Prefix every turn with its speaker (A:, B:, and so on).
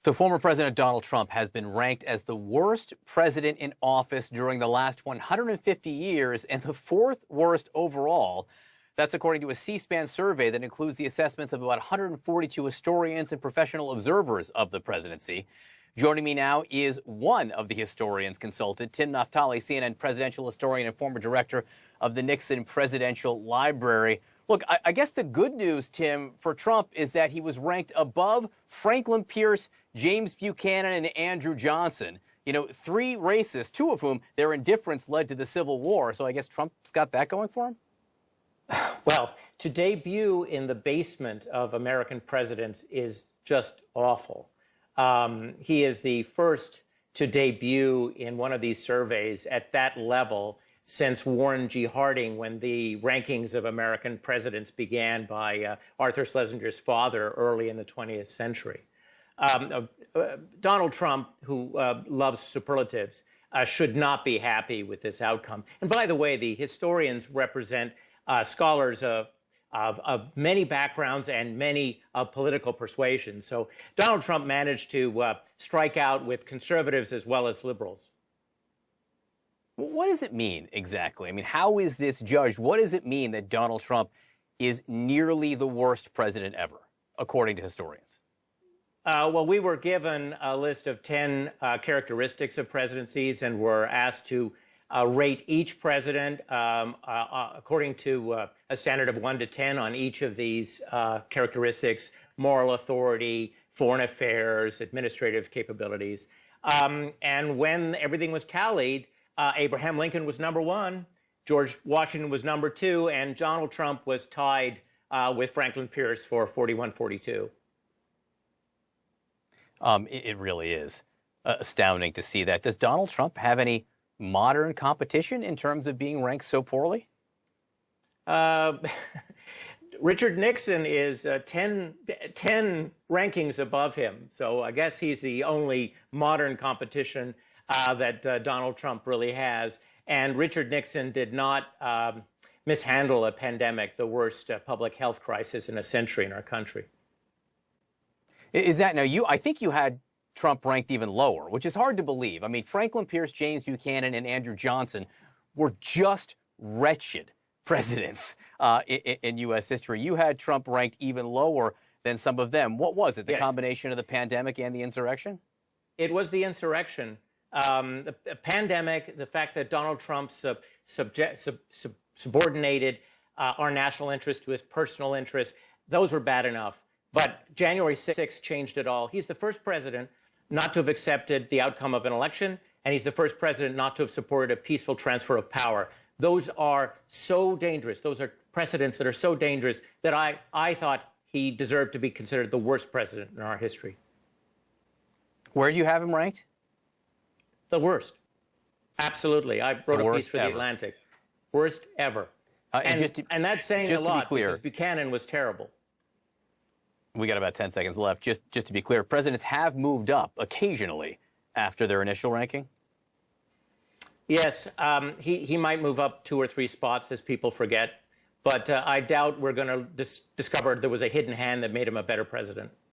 A: So former President Donald Trump has been ranked as the worst president in office during the last 150 years and the fourth worst overall. That's according to a C-SPAN survey that includes the assessments of about 142 historians and professional observers of the presidency. Joining me now is one of the historians consulted, Tim Naftali, CNN presidential historian and former director of the Nixon Presidential Library. Look, I guess the good news, Tim, for Trump is that he was ranked above Franklin Pierce, James Buchanan, and Andrew Johnson. You know, three racists, two of whom their indifference led to the Civil War. So I guess Trump's got that going for him?
B: Well, to debut in the basement of American presidents is just awful. He is the first to debut in one of these surveys at that level since Warren G. Harding, when the rankings of American presidents began by Arthur Schlesinger's father early in the 20th century. Donald Trump, who loves superlatives, should not be happy with this outcome. And by the way, the historians represent scholars of many backgrounds and many political persuasions. So Donald Trump managed to strike out with conservatives as well as liberals.
A: What does it mean exactly? I mean, how is this judged? What does it mean that Donald Trump is nearly the worst president ever, according to historians?
B: Well, we were given a list of 10 characteristics of presidencies and were asked to rate each president according to a standard of 1 to 10 on each of these characteristics: moral authority, foreign affairs, administrative capabilities. And when everything was tallied, Abraham Lincoln was number 1, George Washington was number 2, and Donald Trump was tied with Franklin Pierce for 41-42.
A: It really is astounding to see that. Does Donald Trump have any modern competition in terms of being ranked so poorly?
B: Richard Nixon is 10 rankings above him. So I guess he's the only modern competition that Donald Trump really has. And Richard Nixon did not mishandle a pandemic, the worst public health crisis in a century in our country.
A: Is that now I think you had Trump ranked even lower, which is hard to believe. I mean, Franklin Pierce, James Buchanan, and Andrew Johnson were just wretched presidents in U.S. history. You had Trump ranked even lower than some of them. What was it? The combination of the pandemic and the insurrection?
B: It was the insurrection. The pandemic, the fact that Donald Trump subordinated our national interest to his personal interest, those were bad enough. But January 6th changed it all. He's the first president not to have accepted the outcome of an election, and he's the first president not to have supported a peaceful transfer of power. Those are so dangerous. Those are precedents that are so dangerous that I thought he deserved to be considered the worst president in our history.
A: Where do you have him ranked?
B: The worst. Absolutely. I wrote a piece for The Atlantic. Worst ever. And that's saying a lot, because Buchanan was terrible.
A: We got about 10 seconds left. Just to be clear, presidents have moved up occasionally after their initial ranking?
B: Yes, he might move up 2 or 3 spots, as people forget. But I doubt we're going to discover there was a hidden hand that made him a better president.